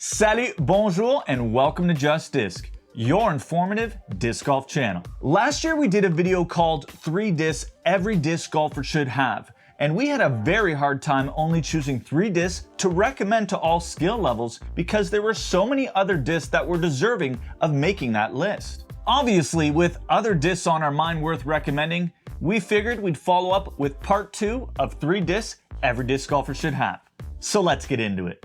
Salut, bonjour, and welcome to JustDisc, your informative disc golf channel. Last year we did a video called 3 discs every disc golfer should have, and we had a very hard time only choosing 3 discs to recommend to all skill levels because there were so many other discs that were deserving of making that list. Obviously, with other discs on our mind worth recommending, we figured we'd follow up with part 2 of 3 discs every disc golfer should have. So let's get into it.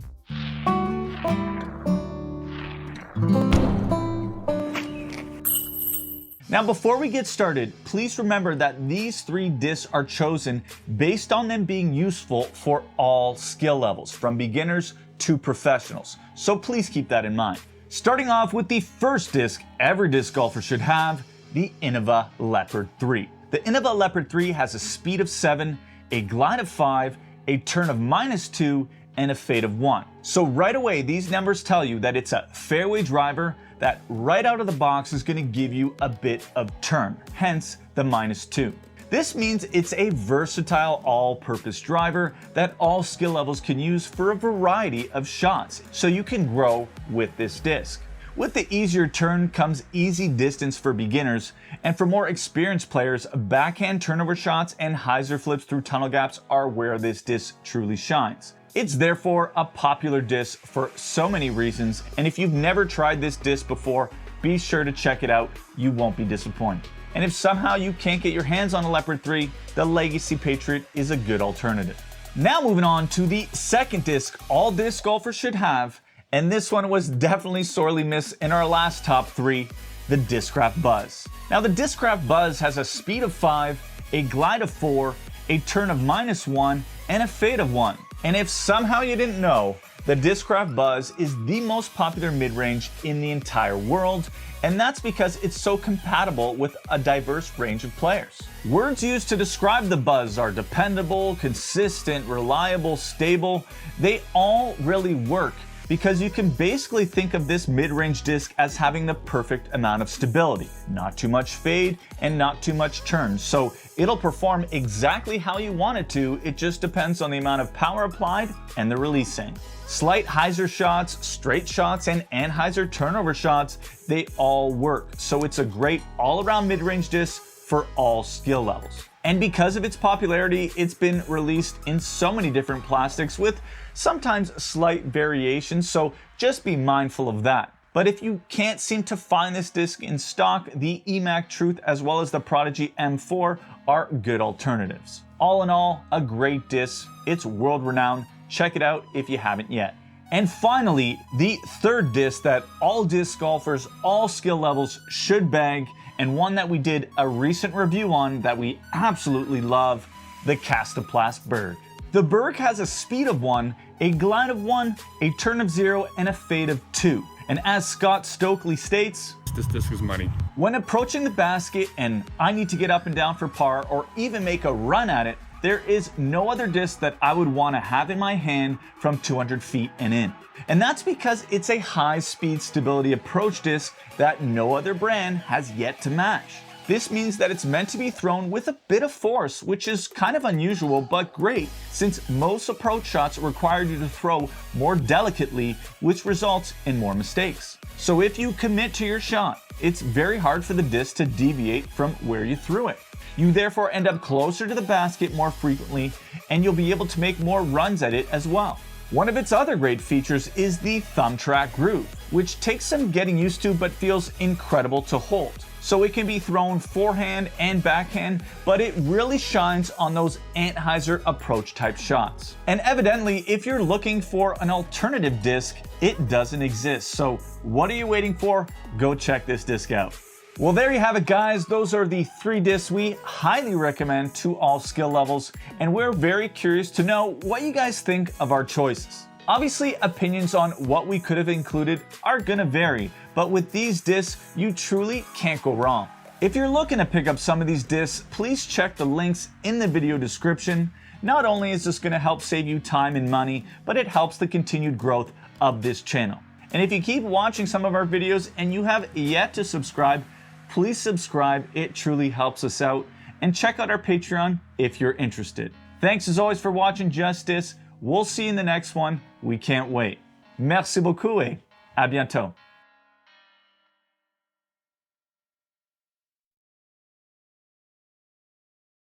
Now before we get started, please remember that these 3 discs are chosen based on them being useful for all skill levels, from beginners to professionals. So please keep that in mind. Starting off with the first disc every disc golfer should have, the INNOVA Leopard 3. The INNOVA Leopard 3 has a speed of 7, a glide of 5, a turn of -2, and a fade of 1. So right away, these numbers tell you that it's a fairway driver that right out of the box is going to give you a bit of turn, hence the -2. This means it's a versatile all-purpose driver that all skill levels can use for a variety of shots, so you can grow with this disc. With the easier turn comes easy distance for beginners, and for more experienced players, backhand turnover shots and hyzer flips through tunnel gaps are where this disc truly shines. It's therefore a popular disc for so many reasons, and if you've never tried this disc before, be sure to check it out. You won't be disappointed. And if somehow you can't get your hands on a Leopard 3, the Legacy Patriot is a good alternative. Now moving on to the second disc all disc golfers should have, and this one was definitely sorely missed in our last top 3, the DISCRAFT BUZZZ. Now the DISCRAFT BUZZZ has a speed of 5, a glide of 4, a turn of -1, and a fade of 1. And if somehow you didn't know, the DISCRAFT BUZZZ is the most popular mid-range in the entire world, and that's because it's so compatible with a diverse range of players. Words used to describe the BUZZZ are dependable, consistent, reliable, stable. They all really work because you can basically think of this mid-range disc as having the perfect amount of stability. Not too much fade and not too much turn, so it'll perform exactly how you want it to. It just depends on the amount of power applied and the releasing. Slight hyzer shots, straight shots, and anhyzer turnover shots, they all work. So it's a great all-around mid-range disc for all skill levels. And because of its popularity, it's been released in so many different plastics with sometimes slight variations, so just be mindful of that. But if you can't seem to find this disc in stock, the EMAC Truth as well as the Prodigy M4 are good alternatives. All in all, a great disc. It's world-renowned. Check it out if you haven't yet. And finally, the third disc that all disc golfers, all skill levels should bag, and one that we did a recent review on that we absolutely love, the KASTAPLAST BERG. The BERG has a speed of 1, a glide of 1, a turn of 0, and a fade of 2. And as Scott Stokely states, this disc is money. When approaching the basket and I need to get up and down for par or even make a run at it, there is no other disc that I would want to have in my hand from 200 feet and in. And that's because it's a high speed stability approach disc that no other brand has yet to match. This means that it's meant to be thrown with a bit of force, which is kind of unusual but great since most approach shots require you to throw more delicately, which results in more mistakes. So if you commit to your shot, it's very hard for the disc to deviate from where you threw it. You therefore end up closer to the basket more frequently, and you'll be able to make more runs at it as well. One of its other great features is the thumb track groove, which takes some getting used to but feels incredible to hold. So it can be thrown forehand and backhand, but it really shines on those anhyzer approach type shots. And evidently, if you're looking for an alternative disc, it doesn't exist. So what are you waiting for? Go check this disc out. Well, there you have it, guys. Those are the 3 discs we highly recommend to all skill levels, and we're very curious to know what you guys think of our choices. Obviously, opinions on what we could have included are gonna vary, but with these discs, you truly can't go wrong. If you're looking to pick up some of these discs, please check the links in the video description. Not only is this gonna help save you time and money, but it helps the continued growth of this channel. And if you keep watching some of our videos and you have yet to subscribe, please subscribe. It truly helps us out. And check out our Patreon if you're interested. Thanks as always for watching JustDisc. We'll see you in the next one. We can't wait. Merci beaucoup et à bientôt.